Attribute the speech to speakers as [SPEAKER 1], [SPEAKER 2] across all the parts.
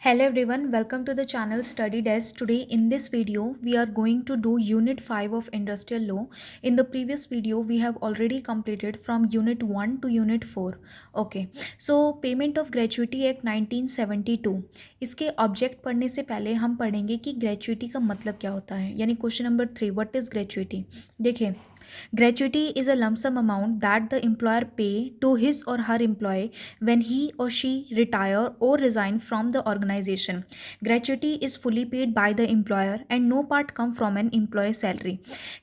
[SPEAKER 1] Hello everyone, welcome to the channel Study Desk. Today in this video we are going to do Unit 5 of Industrial Law. In the previous video we have already completed from Unit 1 to Unit 4. Okay, so Payment of Gratuity Act 1972. इसके object पढ़ने से पहले हम पढ़ेंगे कि gratuity का मतलब क्या होता है, यानी question number 3, what is gratuity. देखिए, gratuity is a lump sum amount that the employer pay to his or her employee when he or she retire or resign from the organization. Gratuity is fully paid by the employer and no part come from an employee salary.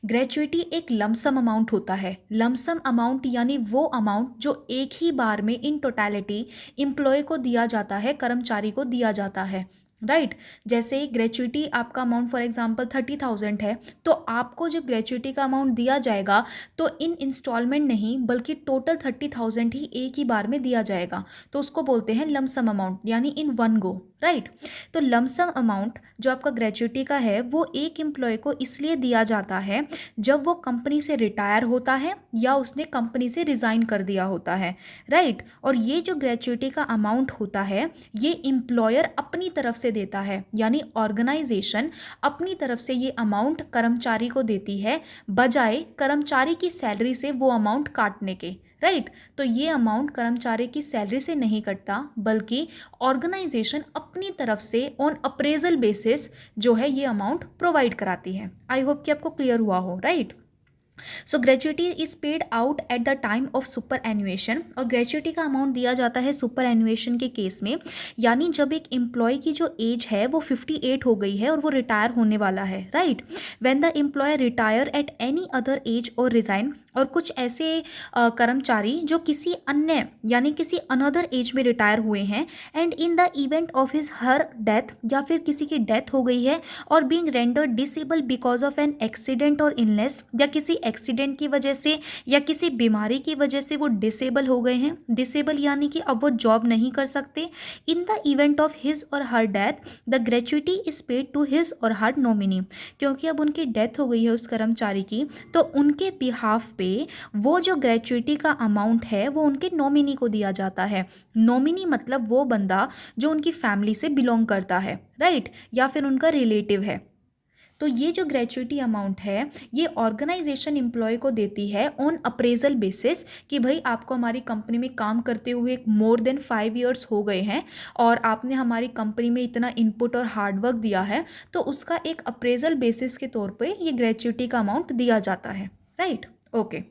[SPEAKER 1] Gratuity एक lump sum amount होता है। lump sum amount यानी वो amount जो एक ही बार में in totality employ को दिया जाता है, कर्मचारी को दिया जाता है, राइट। जैसे ग्रेचुइटी आपका अमाउंट फॉर एग्जांपल 30,000 है, तो आपको जब ग्रेचुइटी का अमाउंट दिया जाएगा तो इन इंस्टॉलमेंट नहीं बल्कि टोटल 30,000 ही एक ही बार में दिया जाएगा, तो उसको बोलते हैं लमसम अमाउंट, यानी इन वन गो, राइट। तो लमसम अमाउंट जो आपका ग्रेचुइटी का है वो एक एम्प्लॉय को इसलिए दिया जाता है जब वो कंपनी से रिटायर होता है या उसने कंपनी से रिज़ाइन कर दिया होता है, राइट। और ये जो ग्रेचुइटी का अमाउंट होता है ये एम्प्लॉयर अपनी तरफ से देता है, यानी ऑर्गेनाइजेशन अपनी तरफ से ये अमाउंट कर्मचारी को देती है बजाय कर्मचारी की सैलरी से वो अमाउंट काटने के, राइट। तो ये अमाउंट कर्मचारी की सैलरी से नहीं कटता बल्कि ऑर्गेनाइजेशन अपनी तरफ से ऑन अप्रेजल बेसिस जो है ये अमाउंट प्रोवाइड कराती है। आई होप कि आपको क्लियर हुआ हो, right. So gratuity is paid out at the time of superannuation, और ग्रेचुइटी का अमाउंट दिया जाता है सुपर एन्युएशन के केस में, यानी जब एक एम्प्लॉय की जो एज है वो 58 हो गई है और वो रिटायर होने वाला है, right. When the employer retire at any other age और रिजाइन, और कुछ ऐसे कर्मचारी जो किसी अन्य यानी किसी अनदर एज में रिटायर हुए हैं, and in the event of his her death, या फिर किसी की डेथ हो गई है और being rendered disable because of N accident और इलनेस, या किसी एक्सीडेंट की वजह से या किसी बीमारी की वजह से वो डिसेबल हो गए हैं। डिसेबल यानी कि अब वो जॉब नहीं कर सकते। In the event of his or her death the gratuity is paid to his or her nominee, क्योंकि अब उनकी डेथ हो गई है उस कर्मचारी की, तो उनके बिहाफ पे वो जो ग्रेचुइटी का अमाउंट है वो उनके नॉमिनी को दिया जाता है। नॉमिनी मतलब वो बंदा जो उनकी फैमिली से बिलोंग करता है, राइट, या फिर उनका रिलेटिव है। तो ये जो ग्रेचुइटी अमाउंट है ये ऑर्गेनाइजेशन एम्प्लॉय को देती है ऑन अप्रेजल बेसिस कि भाई आपको हमारी कंपनी में काम करते हुए मोर देन 5 ईयर्स हो गए हैं और आपने हमारी कंपनी में इतना इनपुट और हार्डवर्क दिया है, तो उसका एक अप्रेजल बेसिस के तौर पे ये ग्रेचुइटी का अमाउंट दिया जाता है, राइट। ओके,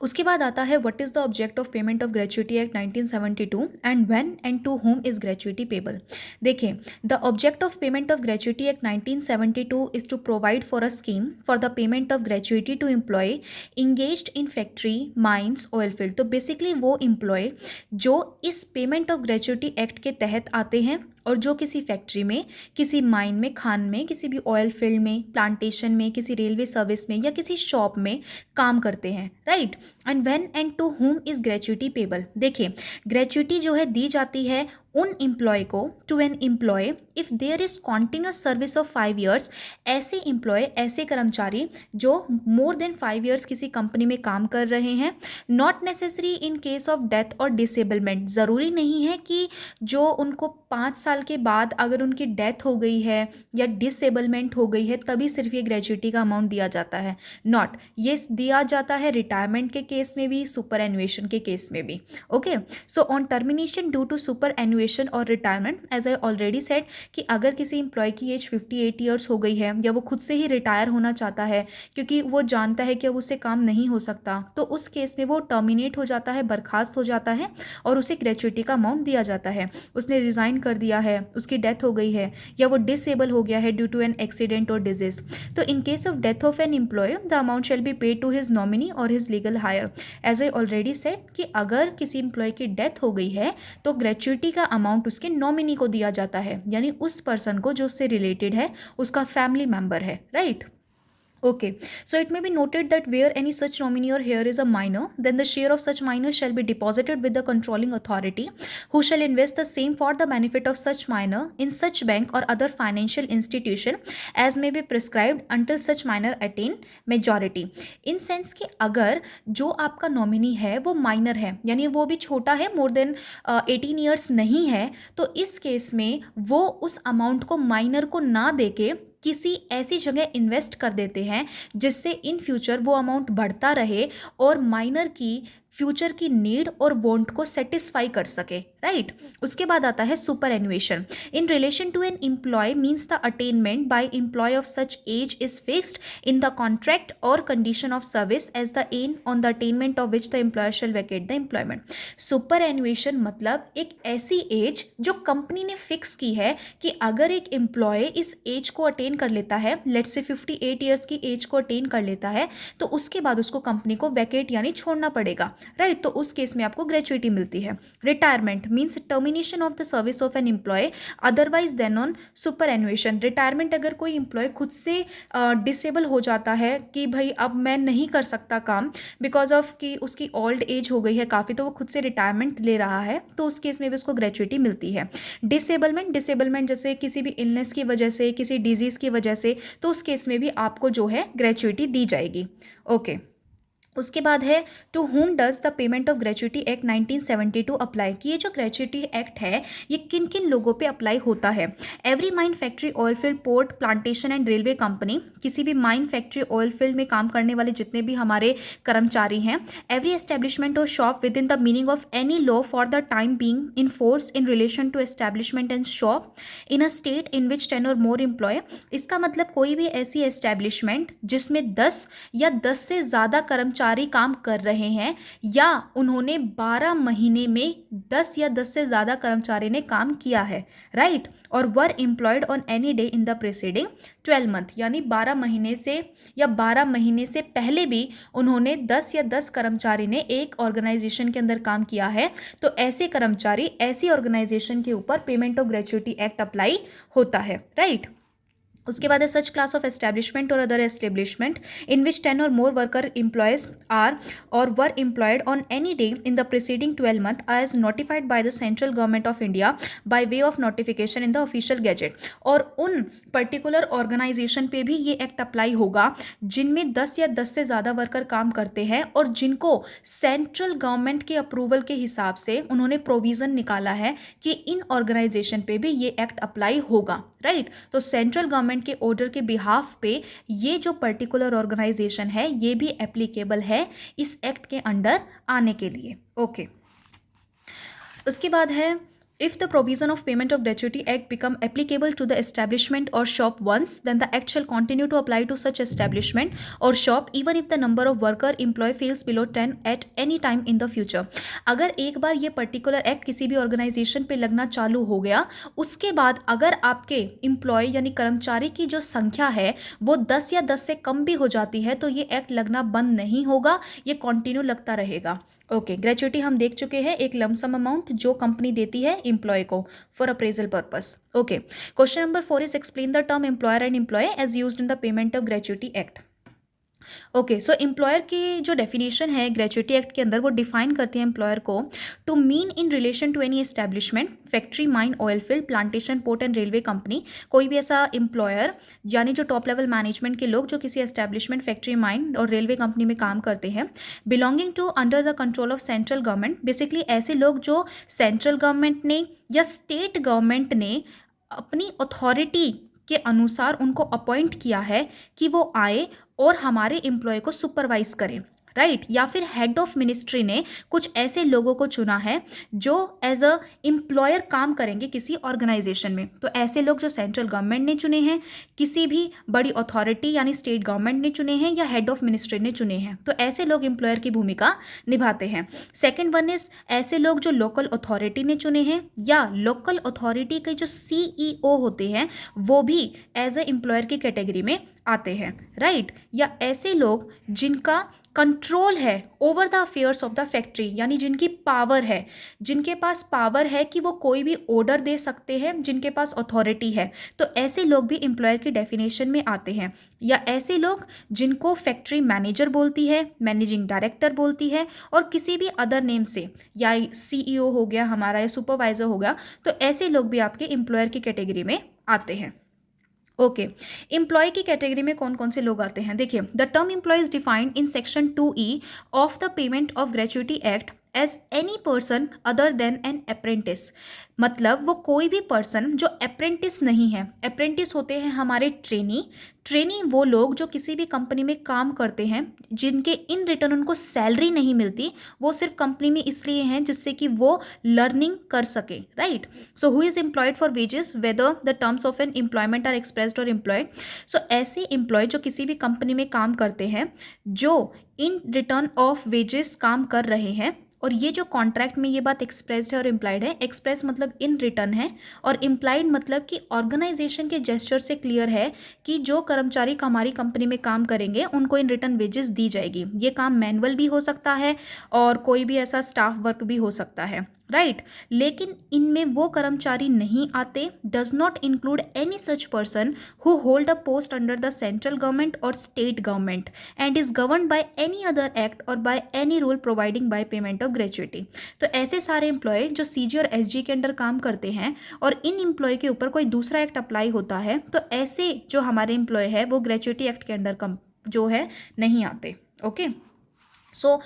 [SPEAKER 1] उसके बाद आता है what is the object of payment of gratuity act 1972 and when and to whom is gratuity payable. देखिए, the object of payment of gratuity act 1972 is to provide for a scheme for the payment of gratuity to employee engaged in factory, mines, oil field. तो basically वो employee जो इस payment of gratuity act के तहत आते हैं और जो किसी फैक्ट्री में, किसी माइन में, खान में, किसी भी ऑयल फील्ड में, प्लांटेशन में, किसी रेलवे सर्विस में या किसी शॉप में काम करते हैं, right. And when and to whom is gratuity payable. देखिए, ग्रेचुइटी जो है दी जाती है उन एम्प्लॉय को, to an employee if there is continuous service of 5 years. ऐसे एम्प्लॉय, ऐसे कर्मचारी जो मोर देन 5 ईयर्स किसी कंपनी में काम कर रहे हैं। Not necessary in case of death और डिसेबलमेंट, ज़रूरी नहीं है कि जो उनको 5 साल के बाद अगर उनकी डेथ हो गई है या डिसेबलमेंट हो गई है तभी सिर्फ ये ग्रेचुइटी का अमाउंट दिया जाता है। नॉट, ये दिया जाता है रिटायरमेंट के केस में भी, सुपर एन्युएशन के केस में भी। Okay, so on termination due to superannuation or retirement, as I already said कि अगर किसी एम्प्लॉय की एज 58 ईयर्स हो गई है या वो खुद से ही रिटायर होना चाहता है क्योंकि वो जानता है कि अब उससे काम नहीं हो सकता, तो उस केस में वो टर्मिनेट हो जाता है, बर्खास्त हो जाता है और उसे ग्रेचुइटी का अमाउंट दिया जाता है। उसने रिज़ाइन कर दिया है, उसकी डेथ हो गई है या वो डिसेबल हो गया है due to an accident or disease, तो in case of death of an employee the amount shall be paid to his nominee or his legal heir. As I already said कि अगर किसी एम्प्लॉय की death हो गई है तो gratuity का अमाउंट उसके नॉमिनी को दिया जाता है, यानी उस पर्सन को जो उससे रिलेटेड है, उसका फैमिली मेंबर है, right. Okay, so it may be noted that where any such nominee or heir is a minor, then the share of such minor shall be deposited with the controlling authority, who shall invest the same for the benefit of such minor in such bank or other financial institution as may be prescribed until such minor attain majority. In sense कि अगर जो आपका nominee है वो minor है, यानी वो भी छोटा है, मोर देन 18 ईयर्स नहीं है, तो इस केस में वो उस अमाउंट को माइनर को ना देके किसी ऐसी जगह इन्वेस्ट कर देते हैं जिससे इन फ्यूचर वो अमाउंट बढ़ता रहे और माइनर की फ्यूचर की नीड और वांट को सेटिस्फाई कर सके, राइट। उसके बाद आता है superannuation. In relation to an employee means the attainment by employee of such age is fixed in the contract और condition of service as the age on the attainment of which the employer shall vacate the employment. Superannuation मतलब एक ऐसी as जो company ने fix की है कि अगर एक एम्प्लॉय इस एज को अटेन कर लेता है, लेट्स से 58 ईयर्स की एज को अटेन कर लेता है, तो उसके बाद उसको कंपनी को वैकेट यानी छोड़ना पड़ेगा, राइट। तो उस केस में आपको ग्रेच्युइटी मिलती है। Retirement means termination of the service of an employee otherwise than on superannuation. Retirement अगर कोई एम्प्लॉय खुद से डिसेबल हो जाता है कि भाई अब मैं नहीं कर सकता काम बिकॉज ऑफ कि उसकी ओल्ड एज हो गई है काफ़ी, तो वो खुद से रिटायरमेंट ले रहा है, तो उस केस में भी उसको ग्रेच्युइटी मिलती है। डिसेबलमेंट जैसे किसी भी इलनेस की वजह से, किसी डिजीज़ की वजह से, तो उस केस में भी आपको जो है ग्रेच्युइटी दी जाएगी। ओके उसके बाद है to whom does the payment of gratuity act 1972 apply, कि ये जो ग्रेच्युइटी एक्ट है ये किन किन लोगों पे अप्लाई होता है। Every mine factory, oil field, port, plantation and railway company, किसी भी माइन फैक्ट्री ऑयल फील्ड में काम करने वाले जितने भी हमारे कर्मचारी हैं। Every establishment or shop within the meaning of any law for the time being in force in relation to establishment and shop in a state in which 10 और मोर एम्प्लॉय। इसका मतलब कोई भी ऐसी एस्टेब्लिशमेंट जिसमें 10 या 10 से ज़्यादा कर्मचारी काम कर रहे हैं या उन्होंने 12 महीने में 10 या 10 से ज़्यादा कर्मचारी ने काम किया है, राइट। और were employed on any day in the preceding 12 month, यानी 12 महीने से या 12 महीने से पहले भी उन्होंने 10 या 10 कर्मचारी ने एक ऑर्गेनाइजेशन के अंदर काम किया है, तो ऐसे कर्मचारी ऐसी ऑर्गेनाइजेशन के ऊपर payment of gratuity act apply होता है, राइट। उसके बाद है सच क्लास ऑफ एस्टेब्लिशमेंट और अदर एस्टेब्लिशमेंट इन विच 10 और मोर वर्कर एम्प्लॉयज आर और were employed on any day in the preceding 12 month as notified by the central government of India by way of notification in the official gazette. और उन particular organisation पे भी ये act apply होगा जिनमें 10 या 10 से ज़्यादा वर्कर काम करते हैं और जिनको सेंट्रल गवर्नमेंट के अप्रूवल के हिसाब से उन्होंने प्रोविज़न निकाला है कि इन ऑर्गेनाइजेशन पे भी ये एक्ट अप्लाई होगा, राइट। तो सेंट्रल गवर्नमेंट के ऑर्डर के बिहाफ पे ये जो पर्टिकुलर ऑर्गेनाइजेशन है ये भी एप्लीकेबल है इस एक्ट के अंडर आने के लिए। ओके उसके बाद है if the provision of payment of gratuity act become applicable to the establishment or shop once, then the act shall continue to apply to such establishment or shop even if the number of worker employee falls below 10 at any time in the future। अगर एक बार ये particular act किसी भी organisation पे लगना चालू हो गया, उसके बाद अगर आपके एम्प्लॉय यानी कर्मचारी की जो संख्या है वो 10 या 10 से कम भी हो जाती है, तो ये एक्ट लगना बंद नहीं होगा, ये कंटिन्यू लगता रहेगा। ओके ग्रेच्युइटी हम देख चुके हैं, एक लमसम अमाउंट जो कंपनी देती है एम्प्लॉय को for appraisal purpose. Okay question number 4 is explain the term employer and employee as used in the payment of gratuity act. Okay so employer की जो डेफिनेशन है ग्रेच्युइटी एक्ट के अंदर वो डिफाइन करती है एम्प्लॉयर को to mean in relation to any establishment, factory, mine, oil field, plantation, port and railway company. कोई भी ऐसा एम्प्लॉयर यानी जो टॉप लेवल मैनेजमेंट के लोग जो किसी एस्टेब्लिशमेंट, फैक्ट्री, माइन और रेलवे कंपनी में काम करते हैं, belonging to under the control of central government. Basically ऐसे लोग जो सेंट्रल गवर्नमेंट ने या स्टेट गवर्नमेंट ने अपनी अथॉरिटी के अनुसार उनको अपॉइंट किया है कि वो आए और हमारे एम्प्लॉय को सुपरवाइज करें, राइट। या फिर हेड ऑफ मिनिस्ट्री ने कुछ ऐसे लोगों को चुना है जो एज अ एम्प्लॉयर काम करेंगे किसी ऑर्गेनाइजेशन में, तो ऐसे लोग जो सेंट्रल गवर्नमेंट ने चुने हैं, किसी भी बड़ी अथॉरिटी यानी स्टेट गवर्नमेंट ने चुने हैं या हेड ऑफ मिनिस्ट्री ने चुने हैं, तो ऐसे लोग एम्प्लॉयर की भूमिका निभाते हैं। सेकेंड वन इज ऐसे लोग जो लोकल अथॉरिटी ने चुने हैं या लोकल अथॉरिटी के जो CEO होते हैं वो भी एज ए एम्प्लॉयर की कैटेगरी में आते हैं, राइट। या ऐसे लोग जिनका कंट्रोल है over the affairs of the factory, यानी जिनकी पावर है, जिनके पास पावर है कि वो कोई भी ऑर्डर दे सकते हैं, जिनके पास अथॉरिटी है, तो ऐसे लोग भी एम्प्लॉयर की डेफिनेशन में आते हैं। या ऐसे लोग जिनको फैक्ट्री मैनेजर बोलती है, मैनेजिंग डायरेक्टर बोलती है, और किसी भी अदर नेम से, या CEO हो गया हमारा, या सुपरवाइजर हो गया, तो ऐसे लोग भी आपके एम्प्लॉयर की कैटेगरी में आते हैं। ओके, एम्प्लॉय की कैटेगरी में कौन कौन से लोग आते हैं, देखिए, the term employee is defined in section 2E of the payment of gratuity act as any person other than an apprentice. मतलब वो कोई भी पर्सन जो अप्रेंटिस नहीं है, अप्रेंटिस होते हैं हमारे ट्रेनी। ट्रेनी वो लोग जो किसी भी कंपनी में काम करते हैं, जिनके इन रिटर्न उनको सैलरी नहीं मिलती, वो सिर्फ कंपनी में इसलिए हैं जिससे कि वो लर्निंग कर सके, right. So who is employed for wages whether the terms of an employment are expressed और एम्प्लॉयड। सो ऐसे एम्प्लॉय जो किसी भी कंपनी में काम करते हैं, जो इन रिटर्न ऑफ वेजेस काम कर रहे हैं, और ये जो कॉन्ट्रैक्ट में ये बात एक्सप्रेस्ड है और इम्प्लाइड है, एक्सप्रेस मतलब इन रिटर्न है, और इम्प्लाइड मतलब कि ऑर्गेनाइजेशन के जेस्चर से क्लियर है कि जो कर्मचारी हमारी कंपनी में काम करेंगे उनको इन रिटर्न वेजेस दी जाएगी। ये काम मैनुअल भी हो सकता है और कोई भी ऐसा स्टाफ वर्क भी हो सकता है, राइट। लेकिन इनमें वो कर्मचारी नहीं आते, does not include any such person who hold a post under the central government or state government and is govern by any other act or by any rule providing by payment of gratuity. तो ऐसे सारे employ जो CG और SG के under काम करते हैं और इन एम्प्लॉय के ऊपर कोई दूसरा एक्ट अप्लाई होता है, तो ऐसे जो हमारे एम्प्लॉय है वो ग्रेच्युटी एक्ट के अंडर जो है नहीं आते। ओके, सो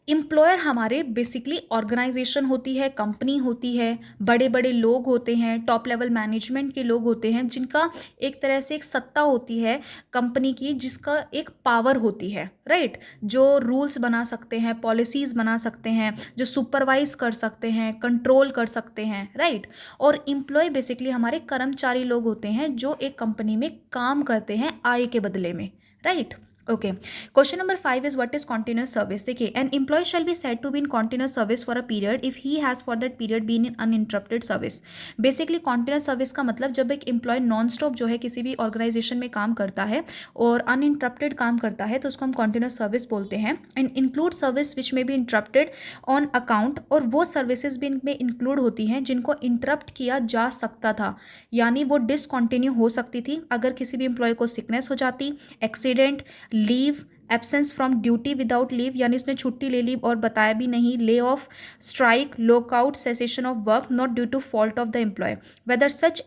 [SPEAKER 1] एम्प्लॉयर हमारे बेसिकली ऑर्गेनाइजेशन होती है, कंपनी होती है, बड़े बड़े लोग होते हैं, टॉप लेवल मैनेजमेंट के लोग होते हैं, जिनका एक तरह से एक सत्ता होती है कंपनी की, जिसका एक पावर होती है, राइट। जो रूल्स बना सकते हैं, पॉलिसीज़ बना सकते हैं, जो सुपरवाइज कर सकते हैं, कंट्रोल कर सकते हैं, राइट। और एम्प्लॉय बेसिकली हमारे कर्मचारी लोग होते हैं जो एक कंपनी में काम करते हैं आय के बदले में, right. Okay, question number 5 is what is continuous service. देखिए, an employee shall be said to be in continuous service for a period if he has for that period been in uninterrupted service. Basically continuous service का मतलब जब एक employ non stop जो है किसी भी organisation में काम करता है और अनइंटरप्टेड काम करता है, तो उसको हम कॉन्टिन्यूस सर्विस बोलते हैं। एंड इंक्लूड सर्विस विच में बी इंटरप्टेड ऑन अकाउंट, और वो सर्विसेज भी इनमें इंक्लूड होती हैं जिनको इंटरप्ट किया जा सकता था, यानी वो डिसकॉन्टिन्यू हो सकती थी अगर किसी भी एम्प्लॉय को सिकनेस हो जाती, accident, leave, absence from duty without leave, यानी उसने छुट्टी ले ली और बताया भी नहीं, lay off, strike, lockout, cessation of work not due to fault of the employee, whether such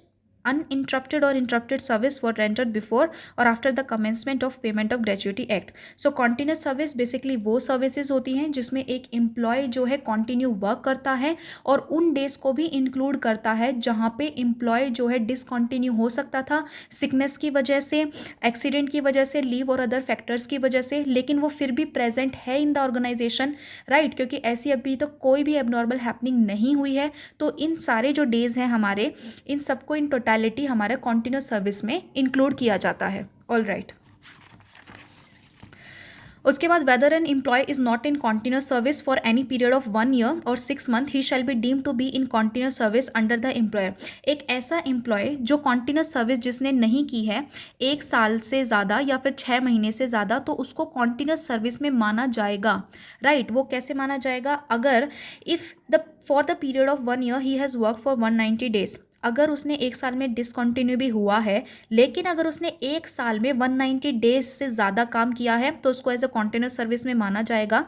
[SPEAKER 1] uninterrupted or interrupted service were rendered before or after the commencement of payment of gratuity act. So continuous service basically वो services होती हैं जिसमें एक employ जो है continue work करता है और उन डेज को भी इंक्लूड करता है जहाँ पे एम्प्लॉय जो है डिसकंटिन्यू हो सकता था सिकनेस की वजह से, एक्सीडेंट की वजह से, लीव और अदर फैक्टर्स की वजह से, लेकिन वो फिर भी प्रेजेंट है इन द ऑर्गेनाइजेशन, राइट, क्योंकि ऐसी अभी तो कोई भी एबनॉर्मल हैपनिंग नहीं हुई है। तो इन सारे जो डेज हैं हमारे, इन सबको इन टोटलिटी हमारे कॉन्टिन्यूस सर्विस में इंक्लूड किया जाता है। ऑल राइट, उसके बाद whether an employee is not in continuous service for any period of 1 year और 6 month he shall be deem to be in continuous service under the employer. एक ऐसा employ जो कॉन्टिन्यूस सर्विस जिसने नहीं की है 1 साल से ज़्यादा या फिर 6 महीने से ज़्यादा, तो उसको कॉन्टिन्यूस सर्विस में माना जाएगा, राइट। वो कैसे माना जाएगा, अगर if the for the period of 1 year he has work for 190 days, अगर उसने 1 साल में डिसकंटिन्यू भी हुआ है, लेकिन अगर उसने 1 साल में 190 डेज से ज़्यादा काम किया है तो उसको एज अ कॉन्टिन्यूस सर्विस में माना जाएगा।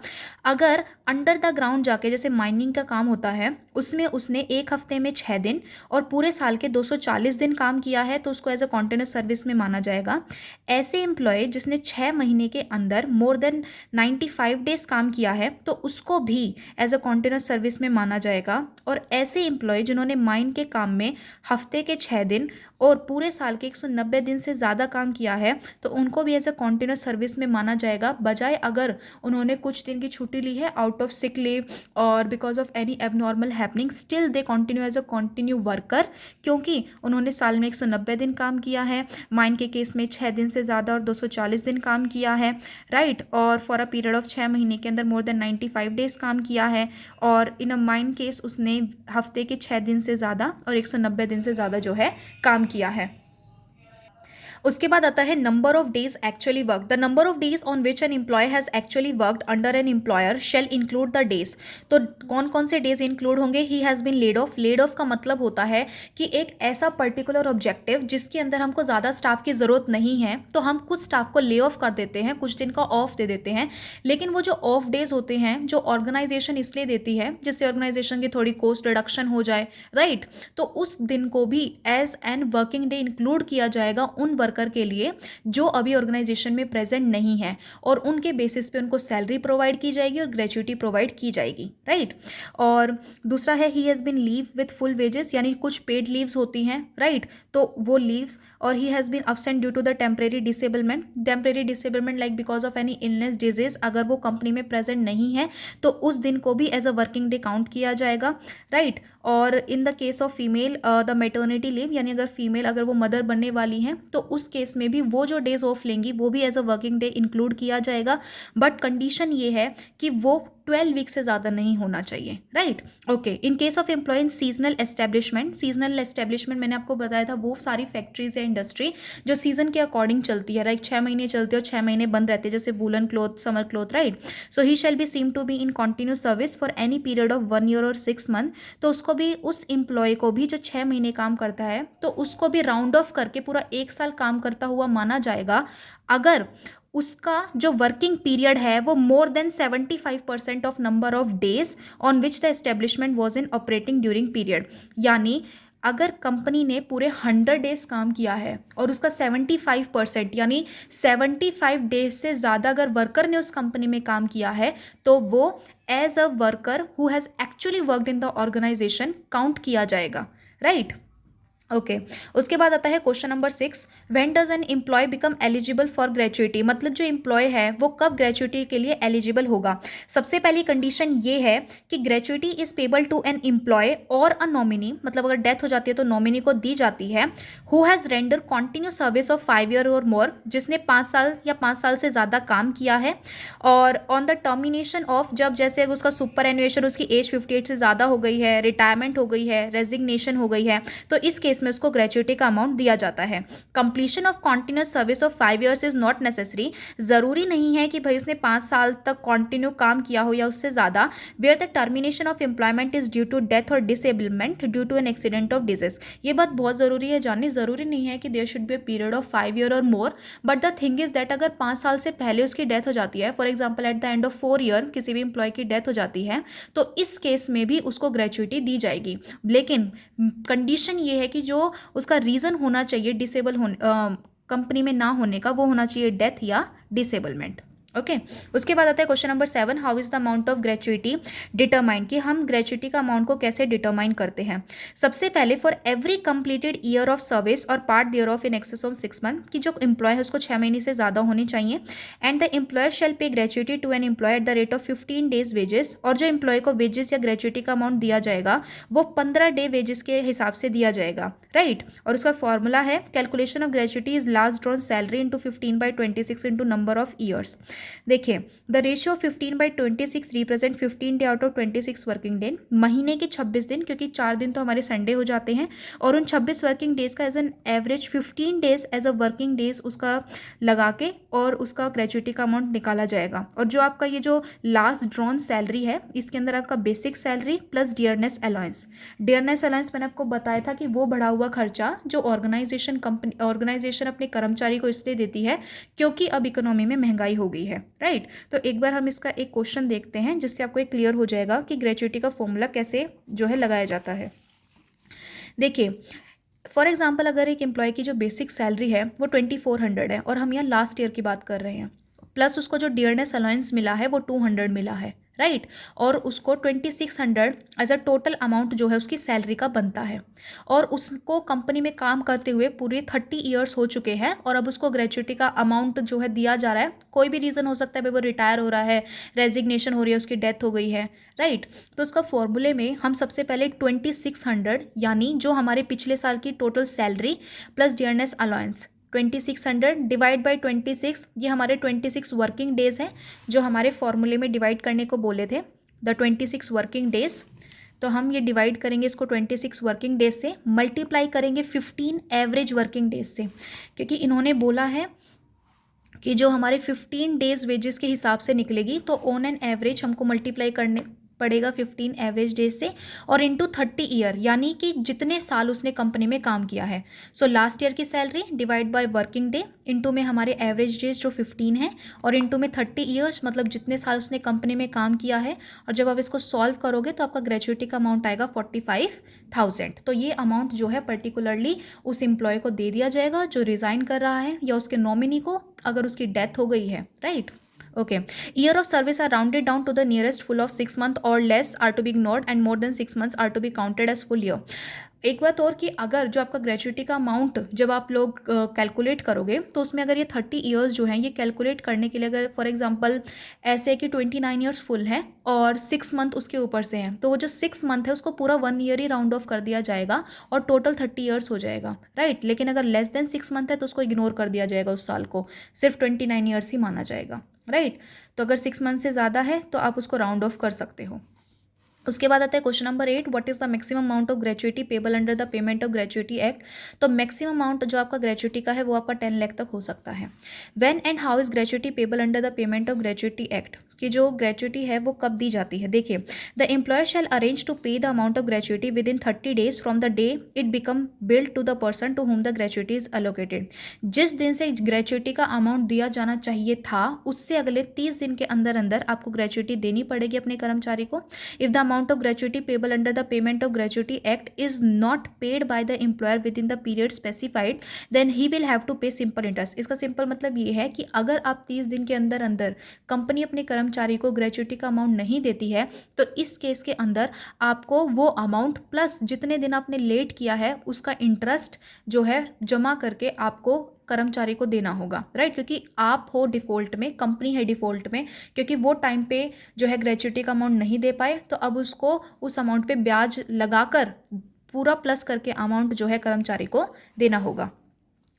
[SPEAKER 1] अगर अंडर द ग्राउंड जाके जैसे माइनिंग का काम होता है उसमें उसने 1 हफ्ते में 6 दिन और पूरे साल के 240 दिन काम किया है तो उसको एज अ कॉन्टिन्यूस सर्विस में माना जाएगा। ऐसे एम्प्लॉय जिसने 6 महीने के अंदर मोर देन 95 डेज काम किया है तो उसको भी एज अ कॉन्टिन्यूस सर्विस में माना जाएगा। और ऐसे एम्प्लॉय जिन्होंने माइन के काम में हफ्ते के 6 दिन और पूरे साल के 190 दिन से ज़्यादा काम किया है तो उनको भी एज अ कॉन्टिन्यूस सर्विस में माना जाएगा, बजाय अगर उन्होंने कुछ दिन की छुट्टी ली है आउट ऑफ सिक लीव और because of any abnormal happening, still they continue as a continue worker, क्योंकि उन्होंने साल में 190 दिन काम किया है, माइन के केस में 6 दिन से ज़्यादा और 240 दिन काम किया है, राइट। और फॉर अ पीरियड ऑफ 6 महीने के अंदर मोर देन 95 डेज काम किया है, और इन अ माइन केस उसने हफ्ते के 6 दिन से ज़्यादा और 190 दिन से ज़्यादा जो है काम किया है। उसके बाद आता है number of days actually work. The number of days on which an employee has actually worked under an employer shall include the days. तो कौन कौन से डेज इंक्लूड होंगे? He has been laid off. Laid off का मतलब होता है कि एक ऐसा पर्टिकुलर ऑब्जेक्टिव जिसके अंदर हमको ज़्यादा स्टाफ की ज़रूरत नहीं है, तो हम कुछ स्टाफ को ले ऑफ कर देते हैं, कुछ दिन का ऑफ दे देते हैं। लेकिन वो जो ऑफ डेज होते हैं जो ऑर्गेनाइजेशन इसलिए देती है जिससे ऑर्गेनाइजेशन की थोड़ी कॉस्ट रिडक्शन हो जाए, राइट, तो उस दिन को भी as an working day include किया जाएगा उन वर्कर के लिए जो अभी ऑर्गेनाइजेशन में प्रेजेंट नहीं है, और उनके बेसिस पे उनको सैलरी प्रोवाइड की जाएगी और ग्रेच्युटी प्रोवाइड की जाएगी, राइट। और दूसरा है he has been leave with full wages, यानी कुछ पेड लीव्स होती हैं, राइट, तो वो लीव। और he has been absent due to the temporary disablement. Temporary disablement like because of any illness disease, अगर वो कंपनी में प्रेजेंट नहीं है तो उस दिन को भी as a working day count किया जाएगा, राइट। और in the case of female the maternity leave, यानी अगर फीमेल अगर वो मदर बनने वाली हैं तो उस केस में भी वो जो डेज ऑफ लेंगी वो भी as a working day include किया जाएगा। बट कंडीशन ये है कि वो 12 वीक से ज़्यादा नहीं होना चाहिए, right. Okay, in case of employee in seasonal establishment. Seasonal establishment मैंने आपको बताया था वो सारी फैक्ट्रीज या इंडस्ट्री जो सीजन के अकॉर्डिंग चलती है, राइट, 6 महीने चलती है और 6 महीने बंद रहते हैं, जैसे woollen cloth, summer cloth, right. So he shall be seem to be in continuous service for any period of 1 year और 6 मंथ। तो उसको भी, उस एम्प्लॉय को भी जो 6 महीने काम करता है तो उसको भी राउंड ऑफ करके पूरा 1 साल काम करता हुआ माना जाएगा अगर उसका जो वर्किंग पीरियड है वो more than 75% of number of days on which the establishment was in operating during period. यानी अगर कंपनी ने पूरे 100 डेज काम किया है और उसका 75% यानी 75 डेज से ज़्यादा अगर वर्कर ने उस कंपनी में काम किया है तो वो as a worker who has actually worked in the organisation count किया जाएगा, राइट। ओके, उसके बाद आता है question number 6, when does an employee become eligible for gratuity. मतलब जो एम्प्लॉय है वो कब ग्रेच्युटी के लिए एलिजिबल होगा। सबसे पहली कंडीशन ये है कि gratuity is payable to an employee और अ नॉमिनी, मतलब अगर डेथ हो जाती है तो नॉमिनी को दी जाती है, who has render continue service of 5 year or मोर, जिसने 5 साल या 5 साल से ज़्यादा काम किया है। और ऑन द टर्मिनेशन ऑफ, जब जैसे उसका सुपर एनुएशन, उसकी एज 58 से ज़्यादा हो गई है, रिटायरमेंट हो गई है, रेजिग्नेशन हो गई है, तो इस केस में उसको ग्रेच्युटी का अमाउंट दिया जाता है। Completion of continuous service of 5 years is not necessary. ज़रूरी नहीं है कि भाई उसने 5 साल तक कॉन्टिन्यू काम किया हो या उससे ज़्यादा। Where the termination of employment is due to death और disablement due to an accident of disease. ये बात बहुत ज़रूरी है जाननी। ज़रूरी नहीं है कि there should be a period of 5 year or more, but the thing is that अगर 5 साल से पहले उसकी डेथ हो जाती है, for example at the end of 4 year किसी भी एम्प्लॉय की डेथ हो जाती है, तो इस केस में भी उसको ग्रेच्युटी दी जाएगी। लेकिन कंडीशन ये है कि जो उसका रीज़न होना चाहिए डिसेबल होने, कंपनी में ना होने का, वो होना चाहिए डेथ या डिसेबलमेंट। ओके, उसके बाद आता है question number 7, how is the amount of gratuity determine, कि हम ग्रेच्युटी का अमाउंट को कैसे डिटरमाइन करते हैं। सबसे पहले for every completed year of service or part thereof in excess of 6 month, कि जो एम्प्लॉय है उसको 6 महीने से ज़्यादा होनी चाहिए। And the employer shall pay gratuity to an employee at the rate of 15 days wages, और जो एम्प्लॉय को वेजेस या ग्रेच्युटी का अमाउंट दिया जाएगा वो 15 डे वेजेस के हिसाब से दिया जाएगा, राइट। और उसका फॉर्मूला है calculation of gratuity is last drawn salary into 15/26 into number of years. देखिए, the ratio 15/26 represent 15 day out of 26 working day. महीने के 26 दिन, क्योंकि 4 दिन तो हमारे संडे हो जाते हैं, और उन 26 वर्किंग डेज का as an average 15 days as a working days उसका लगा के और उसका ग्रेच्युटी का अमाउंट निकाला जाएगा। और जो आपका ये जो लास्ट ड्रॉन सैलरी है इसके अंदर आपका basic salary plus dearness allowance. Dearness allowance मैंने आपको बताया था कि वो बढ़ा हुआ खर्चा जो ऑर्गेनाइजेशन अपने कर्मचारी को इसलिए देती है क्योंकि अब इकोनॉमी में महंगाई हो गई है, राइट। तो एक बार हम इसका एक क्वेश्चन देखते हैं जिससे आपको एक क्लियर हो जाएगा कि ग्रेच्युटी का फॉर्मूला कैसे जो है लगाया जाता है। देखिए, फॉर एग्जाम्पल अगर एक एम्प्लॉय की जो बेसिक सैलरी है वो 2400 है और हम यहाँ लास्ट ईयर की बात कर रहे हैं, प्लस उसको जो डियरनेस अलाउंस मिला है वो 200 मिला है, राइट। और उसको 2600 एज अ टोटल अमाउंट जो है उसकी सैलरी का बनता है, और उसको कंपनी में काम करते हुए पूरे 30 ईयर्स हो चुके हैं, और अब उसको ग्रेच्युटी का अमाउंट जो है दिया जा रहा है। कोई भी रीज़न हो सकता है, भाई वो रिटायर हो रहा है, रेजिग्नेशन हो रही है, उसकी डेथ हो गई है, राइट। तो उसका फॉर्मूले में हम सबसे पहले 2600 यानी जो हमारे पिछले साल की total salary plus dearness allowance 2600 divide by 26, ये हमारे 26 वर्किंग डेज हैं जो हमारे फॉर्मूले में डिवाइड करने को बोले थे, द 26 वर्किंग डेज। तो हम ये डिवाइड करेंगे इसको 26 वर्किंग डेज से, मल्टीप्लाई करेंगे 15 एवरेज वर्किंग डेज से, क्योंकि इन्होंने बोला है कि जो हमारे 15 डेज वेजेस के हिसाब से निकलेगी, तो ऑन एन एवरेज हमको मल्टीप्लाई करने पड़ेगा 15 एवरेज डेज से और इंटू 30 ईयर, यानी कि जितने साल उसने कंपनी में काम किया है। सो लास्ट ईयर की salary divide by working day, into में हमारे एवरेज डेज जो 15 है, और इंटू में 30 ईयर्स, मतलब जितने साल उसने कंपनी में काम किया है। और जब आप इसको सॉल्व करोगे तो आपका ग्रेचुइटी का अमाउंट आएगा 45,000। तो ये अमाउंट जो है पर्टिकुलरली उस एम्प्लॉय को दे दिया जाएगा जो रिज़ाइन कर रहा है, या उसके नॉमिनी को अगर उसकी डेथ हो गई है, right. Okay. Year of service are rounded down to the nearest full of 6 months or less are to be ignored and more than 6 months are to be counted as full year. एक बात और कि अगर जो आपका gratuity का amount जब आप लोग कैलकुलेट करोगे तो उसमें अगर ये 30 ईयर्स जो हैं ये कैलकुलेट करने के लिए अगर फॉर एग्जांपल ऐसे है कि 29 ईयर्स फुल है और 6 मंथ उसके ऊपर से हैं, तो वो जो 6 मंथ है उसको पूरा 1 ईयर ही राउंड ऑफ कर दिया जाएगा और टोटल 30 ईयर्स हो जाएगा, राइट। लेकिन अगर लेस देन 6 मंथ है तो उसको इग्नोर कर दिया जाएगा, उस साल को सिर्फ 29 ईयर्स ही माना जाएगा, राइट। तो अगर 6 मंथ से ज़्यादा है तो आप उसको राउंड ऑफ कर सकते हो। उसके बाद आता है question number 8, what is the maximum amount of gratuity payable under the payment of gratuity act. तो मैक्सिमम अमाउंट जो आपका ग्रेचुइटी का है वो आपका 10 लाख तक हो सकता है। When and how is gratuity payable under the payment of gratuity act, कि जो ग्रेचुइटी है वो कब दी जाती है। देखिए, the employer shall arrange to pay the amount of gratuity within 30 days from the day it become build to the person to whom the gratuity is allocated. जिस दिन से ग्रेचुइटी का अमाउंट दिया जाना चाहिए था उससे अगले 30 दिन के अंदर अंदर आपको ग्रेचुइटी देनी पड़ेगी अपने कर्मचारी को। If the amount of gratuity payable under the payment of gratuity act is not paid by the employer within the period specified then he will have to pay simple interest. इसका simple मतलब ये है कि अगर आप 30 दिन के अंदर अंदर कंपनी अपने कर्मचारी को ग्रेचुइटी का अमाउंट नहीं देती है तो इस केस के अंदर आपको वो अमाउंट प्लस जितने दिन आपने लेट किया है उसका इंटरेस्ट जो है जमा करके आपको कर्मचारी को देना होगा, राइट। क्योंकि आप हो डिफ़ॉल्ट में, कंपनी है डिफ़ॉल्ट में, क्योंकि वो टाइम पे जो है ग्रेचुइटी का अमाउंट नहीं दे पाए तो अब उसको उस अमाउंट पे ब्याज लगाकर पूरा प्लस करके अमाउंट जो है कर्मचारी को देना होगा।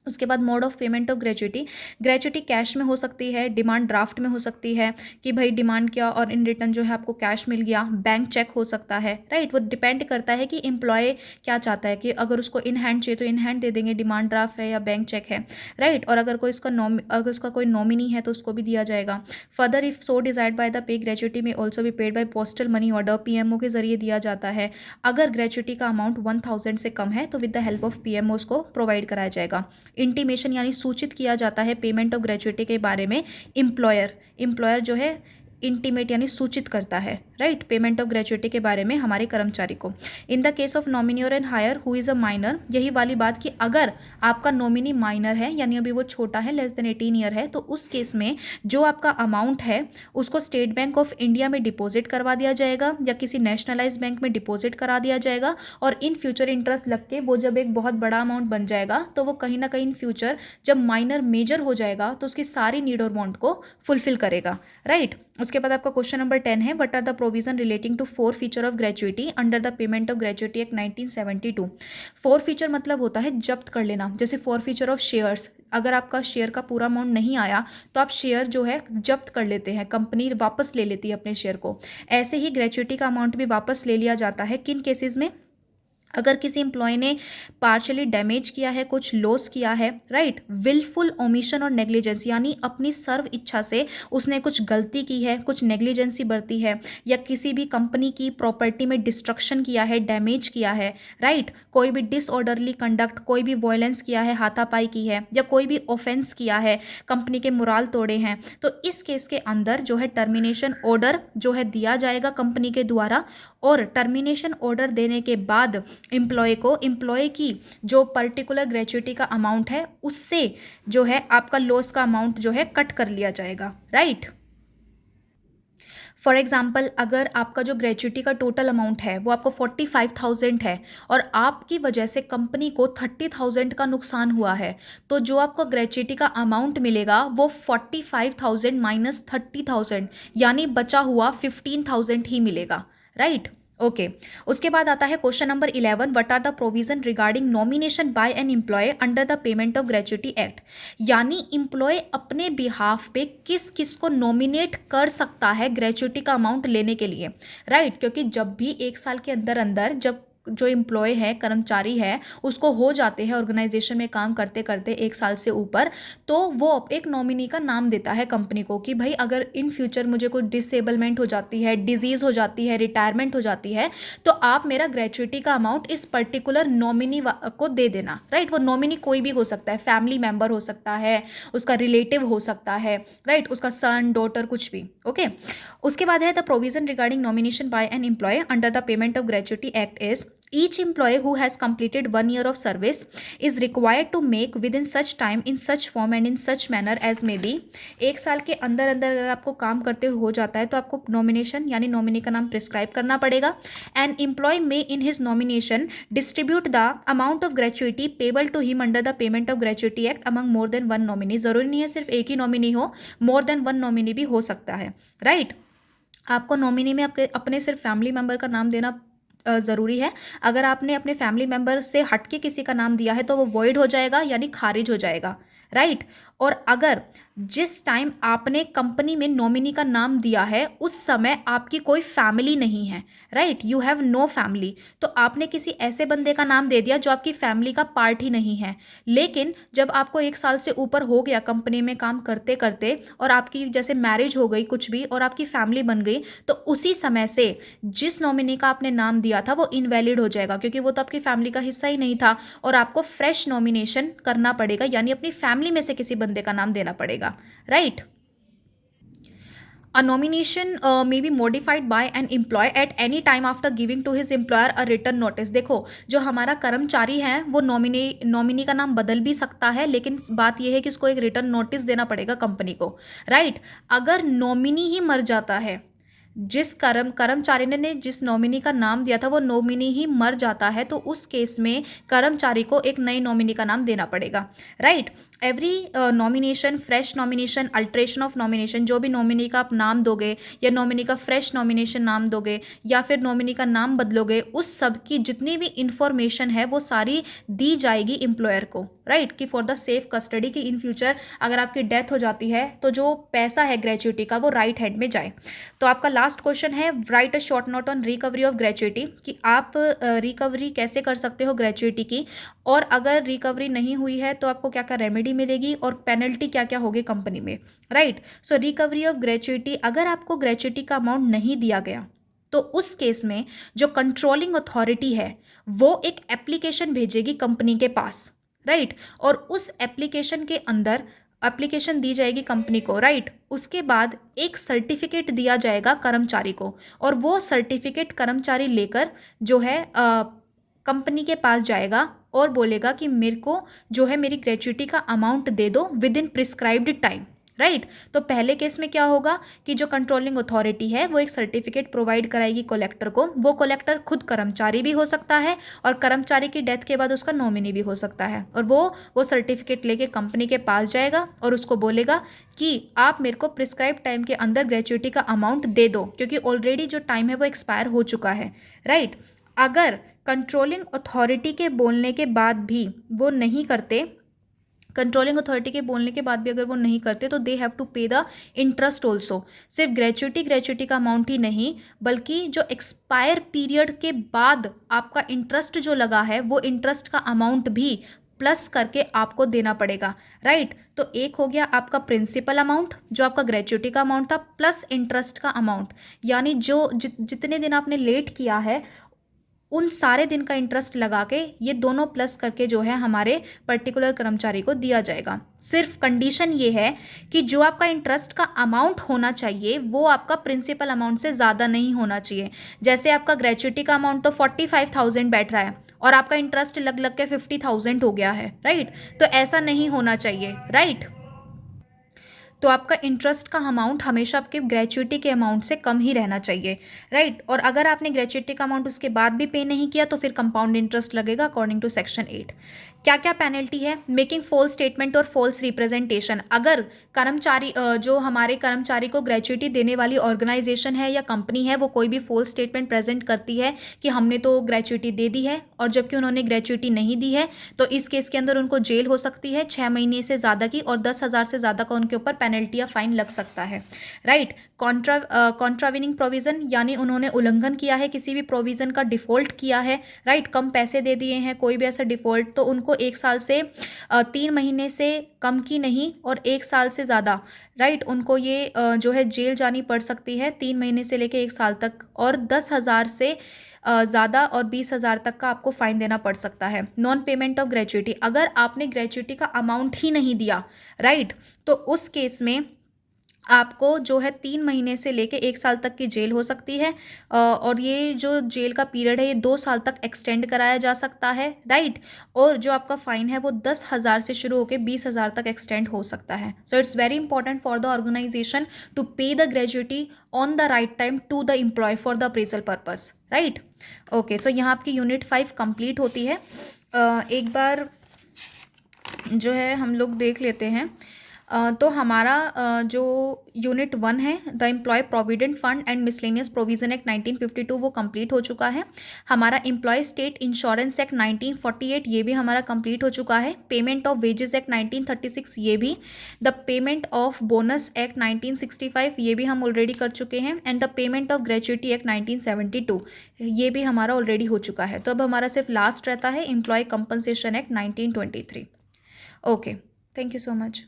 [SPEAKER 1] उसके बाद mode of payment of gratuity, gratuity cash में हो सकती है, डिमांड ड्राफ्ट में हो सकती है कि भाई डिमांड किया और इन रिटर्न जो है आपको कैश मिल गया, बैंक चेक हो सकता है, राइट। वो डिपेंड करता है कि एम्प्लॉय क्या चाहता है कि अगर उसको इन हैंड चाहिए तो इन हैंड दे देंगे, डिमांड ड्राफ्ट है या बैंक चेक है, राइट। और अगर कोई अगर उसका कोई नॉमिनी है तो उसको भी दिया जाएगा। Further if so desired by the pay gratuity में ऑल्सो भी paid by postal money order, PMO के जरिए दिया जाता है। अगर ग्रेचुइटी का अमाउंट 1000 से कम है तो with the help of PMO उसको प्रोवाइड कराया जाएगा। इंटीमेशन यानी सूचित किया जाता है पेमेंट ऑफ ग्रेचुइटी के बारे में एम्प्लॉयर जो है इंटीमेट यानी सूचित करता है, राइट, पेमेंट ऑफ ग्रेचुइटी के बारे में हमारे कर्मचारी को। In the case of nominee or an heir who is a minor, यही वाली बात कि अगर आपका नॉमिनी माइनर है यानी अभी वो छोटा है, लेस देन 18 ईयर है, तो उस केस में जो आपका अमाउंट है उसको स्टेट बैंक ऑफ इंडिया में डिपॉजिट करवा दिया जाएगा या किसी नेशनलाइज बैंक में डिपॉजिट करा दिया जाएगा और इन फ्यूचर इंटरेस्ट लग के वो जब एक बहुत बड़ा अमाउंट बन जाएगा तो वो कहीं ना कहीं इन फ्यूचर जब माइनर मेजर हो जाएगा तो उसकी सारी नीड और वांट को फुलफिल करेगा, राइट। उसके बाद आपका क्वेश्चन नंबर 10 है, what are the provision relating to forfeiture of gratuity under the payment of gratuity act 1972। Forfeiture मतलब होता है जब्त कर लेना। जैसे फोर फीचर ऑफ शेयर्स, अगर आपका शेयर का पूरा अमाउंट नहीं आया तो आप शेयर जो है जब्त कर लेते हैं, कंपनी वापस ले लेती है अपने शेयर को। ऐसे ही ग्रेचुइटी का अमाउंट भी वापस ले लिया जाता है किन केसेस में, अगर किसी एम्प्लॉय ने पार्शली डैमेज किया है, कुछ लॉस किया है, राइट, विलफुल ओमिशन और नेग्लिजेंस यानी अपनी सर्व इच्छा से उसने कुछ गलती की है, कुछ नेग्लिजेंसी बरती है या किसी भी कंपनी की प्रॉपर्टी में डिस्ट्रक्शन किया है, डैमेज किया है, राइट, कोई भी डिसऑर्डरली कंडक्ट, कोई भी वायलेंस किया है, हाथापाई की है या कोई भी ऑफेंस किया है, कंपनी के मोराल तोड़े हैं, तो इस केस के अंदर जो है टर्मिनेशन ऑर्डर जो है दिया जाएगा कंपनी के द्वारा। और टर्मिनेशन ऑर्डर देने के बाद एम्प्लॉय की जो पर्टिकुलर ग्रेचुइटी का अमाउंट है उससे जो है आपका लॉस का अमाउंट जो है कट कर लिया जाएगा, राइट। फॉर एग्जाम्पल, अगर आपका जो ग्रेचुइटी का टोटल अमाउंट है वो आपको 45,000 है और आपकी वजह से कंपनी को 30,000 का नुकसान हुआ है, तो जो आपको ग्रेचुइटी का अमाउंट मिलेगा वो 45,000 माइनस 30,000 यानी बचा हुआ 15,000 ही मिलेगा, राइट। ओके उसके बाद आता है question number 11, what are the provision regarding nomination by an employee under the payment of gratuity act. यानी एम्प्लॉय अपने बिहाफ पे किस किस को नॉमिनेट कर सकता है ग्रेच्युटी का अमाउंट लेने के लिए, राइट क्योंकि जब भी एक साल के अंदर अंदर जब जो एम्प्लॉय है, कर्मचारी है, उसको हो जाते हैं ऑर्गेनाइजेशन में काम करते करते एक साल से ऊपर, तो वो एक नॉमिनी का नाम देता है कंपनी को कि भाई अगर इन फ्यूचर मुझे कोई डिसेबलमेंट हो जाती है, डिजीज़ हो जाती है, रिटायरमेंट हो जाती है, तो आप मेरा ग्रेच्युटी का अमाउंट इस पर्टिकुलर नॉमिनी को दे देना, राइट। वो नॉमिनी कोई भी हो सकता है, फैमिली मेम्बर हो सकता है, उसका रिलेटिव हो सकता है, राइट, उसका सन डॉटर कुछ भी। ओके उसके बाद है the provision regarding nomination by an employee under the payment of gratuity act is each employee who has completed 1 year of service is required to make within such time in such form and in such manner as may be। एक साल के अंदर अंदर अगर आपको काम करते हुए हो जाता है तो आपको नॉमिनेशन यानी नॉमिनी का नाम प्रिस्क्राइब करना पड़ेगा। An employee may in his nomination distribute the amount of gratuity payable to him under the payment of gratuity act among more than one nominee. जरूरी नहीं है सिर्फ एक ही नॉमिनी हो, मोर देन वन नॉमिनी भी हो सकता है, राइट। आपको नॉमिनी में आपके अपने सिर्फ फैमिली मेम्बर का नाम देना ज़रूरी है। अगर आपने अपने फैमिली मेम्बर से हटके किसी का नाम दिया है तो वो वॉइड हो जाएगा यानी खारिज हो जाएगा, राइट। और अगर जिस टाइम आपने कंपनी में नॉमिनी का नाम दिया है उस समय आपकी कोई फैमिली नहीं है, right, you have no family, तो आपने किसी ऐसे बंदे का नाम दे दिया जो आपकी फैमिली का पार्ट ही नहीं है। लेकिन जब आपको एक साल से ऊपर हो गया कंपनी में काम करते करते और आपकी जैसे मैरिज हो गई कुछ भी और आपकी फैमिली बन गई, तो उसी समय से जिस नॉमिनी का आपने नाम दिया था वो इनवैलिड हो जाएगा क्योंकि वो तो आपकी फैमिली का हिस्सा ही नहीं था और आपको फ्रेश नॉमिनेशन करना पड़ेगा यानी अपनी फैमिली में से किसी बंदे का नाम देना पड़ेगा, right. A nomination may be modified by an employee at any time after giving to his employer a written notice। देखो जो हमारा कर्मचारी है वो नॉमिनी का नाम बदल भी सकता है, लेकिन बात यह है कि उसको एक रिटर्न नोटिस देना पड़ेगा कंपनी को, राइट। अगर नॉमिनी ही मर जाता है, जिस कर्मचारी ने जिस नॉमिनी का नाम दिया था वो नॉमिनी ही मर जाता है, तो उस केस में कर्मचारी को एक नई नॉमिनी का नाम देना पड़ेगा, right. Every nomination, fresh nomination, alteration of nomination, जो भी नॉमिनी का आप नाम दोगे या नॉमिनी का फ्रेश नॉमिनेशन नाम दोगे या फिर नॉमिनी का नाम बदलोगे, उस सब की जितनी भी इंफॉर्मेशन है वो सारी दी जाएगी एम्प्लॉयर को, राइट, कि फॉर द सेफ कस्टडी, कि इन फ्यूचर अगर आपकी डेथ हो जाती है तो जो पैसा है ग्रेच्युटी का वो राइट हैंड में जाए। तो आपका लास्ट क्वेश्चन है right a short note on recovery of gratuity, कि आप रिकवरी कैसे कर सकते हो ग्रेच्युटी की, और अगर रिकवरी नहीं हुई है तो आपको क्या क्या रेमेडी मिलेगी और पेनल्टी क्या क्या होगी कंपनी में, right. So recovery of gratuity, अगर आपको ग्रेच्युटी का अमाउंट नहीं दिया गया तो उस केस में जो कंट्रोलिंग अथॉरिटी है वो एक एप्लीकेशन भेजेगी कंपनी के पास, राइट, और उस एप्लीकेशन के अंदर एप्लीकेशन दी जाएगी कंपनी को, राइट। उसके बाद एक सर्टिफिकेट दिया जाएगा कर्मचारी को और वो सर्टिफिकेट कर्मचारी लेकर जो है कंपनी के पास जाएगा और बोलेगा कि मेरे को जो है मेरी ग्रेच्युटी का अमाउंट दे दो with in prescribed time, right. तो पहले केस में क्या होगा कि जो कंट्रोलिंग अथॉरिटी है वो एक सर्टिफिकेट प्रोवाइड कराएगी कलेक्टर को, वो कलेक्टर खुद कर्मचारी भी हो सकता है और कर्मचारी की डेथ के बाद उसका नॉमिनी भी हो सकता है, और वो सर्टिफिकेट लेके कंपनी के पास जाएगा और उसको बोलेगा कि आप मेरे को प्रिस्क्राइब टाइम के अंदर ग्रेच्युटी का अमाउंट दे दो क्योंकि ऑलरेडी जो टाइम है वो एक्सपायर हो चुका है, राइट। अगर कंट्रोलिंग अथॉरिटी के बोलने के बाद भी वो नहीं करते, कंट्रोलिंग अथॉरिटी के बोलने के बाद भी अगर वो नहीं करते तो they have to pay the interest also. सिर्फ ग्रेच्युटी का अमाउंट ही नहीं बल्कि जो एक्सपायर पीरियड के बाद आपका इंटरेस्ट जो लगा है वो इंटरेस्ट का अमाउंट भी प्लस करके आपको देना पड़ेगा, राइट। तो एक हो गया आपका प्रिंसिपल अमाउंट जो आपका ग्रेच्युटी का अमाउंट था प्लस इंटरेस्ट का अमाउंट, यानी जो जितने दिन आपने लेट किया है उन सारे दिन का इंटरेस्ट लगा के ये दोनों प्लस करके जो है हमारे पर्टिकुलर कर्मचारी को दिया जाएगा। सिर्फ कंडीशन ये है कि जो आपका इंटरेस्ट का अमाउंट होना चाहिए वो आपका प्रिंसिपल अमाउंट से ज़्यादा नहीं होना चाहिए। जैसे आपका ग्रेच्युटी का अमाउंट तो 45,000 बैठ रहा है और आपका इंटरेस्ट लग लग के 50,000 हो गया है, राइट, तो ऐसा नहीं होना चाहिए, राइट। तो आपका इंटरेस्ट का अमाउंट हमेशा आपके ग्रेच्युटी के अमाउंट से कम ही रहना चाहिए, राइट। और अगर आपने ग्रेच्युटी का अमाउंट उसके बाद भी पे नहीं किया तो फिर कंपाउंड इंटरेस्ट लगेगा अकॉर्डिंग टू सेक्शन 8। क्या क्या पेनल्टी है? मेकिंग फॉल्स स्टेटमेंट और फॉल्स रिप्रेजेंटेशन। अगर कर्मचारी जो हमारे कर्मचारी को ग्रेच्युटी देने वाली ऑर्गेनाइजेशन है या कंपनी है, वो कोई भी फॉल्स स्टेटमेंट प्रेजेंट करती है कि हमने तो ग्रेच्युटी दे दी है और जबकि उन्होंने ग्रेच्युटी नहीं दी है, तो इस केस के अंदर उनको जेल हो सकती है 6 महीने से ज़्यादा की, और 10,000 से ज़्यादा का उनके ऊपर पेनल्टी या फाइन लग सकता है। राइट। कॉन्ट्राविनिंग प्रोविजन, यानी उन्होंने उल्लंघन किया है किसी भी प्रोविजन का, डिफॉल्ट किया है, राइट, कम पैसे दे दिए हैं, कोई भी ऐसा डिफॉल्ट, तो उनको 1 साल से 3 महीने से कम की नहीं और 1 साल से ज़्यादा, राइट, उनको ये जो है जेल जानी पड़ सकती है 3 महीने से लेकर 1 साल तक, और 10,000 से ज़्यादा और 20,000 तक का आपको फाइन देना पड़ सकता है। नॉन पेमेंट ऑफ ग्रेच्युटी, अगर आपने ग्रेच्युटी का अमाउंट ही नहीं दिया, राइट, तो उस केस में आपको जो है 3 महीने से लेके 1 साल तक की जेल हो सकती है, और ये जो जेल का पीरियड है ये 2 साल तक एक्सटेंड कराया जा सकता है, राइट। और जो आपका फाइन है वो 10,000 से शुरू होकर 20,000 तक एक्सटेंड हो सकता है। So it's very important for the organization to pay the gratuity on the right time to the employ for the appraisal purpose, right. Okay, so यहाँ आपकी यूनिट 5 कंप्लीट होती है। एक बार जो है हम लोग देख लेते हैं। तो हमारा जो यूनिट 1 है, the employee provident fund and miscellaneous provision act 1952, वो कंप्लीट हो चुका है। हमारा एम्प्लॉय स्टेट इंश्योरेंस एक्ट 1948, ये भी हमारा कंप्लीट हो चुका है। पेमेंट ऑफ वेजेस एक्ट 1936, ये भी। The payment of bonus act 1965, ये भी हम ऑलरेडी कर चुके हैं। And the payment of gratuity act 1972, ये भी हमारा ऑलरेडी हो चुका है। तो अब हमारा सिर्फ लास्ट रहता है employee compensation act 1923। Okay, thank you so much.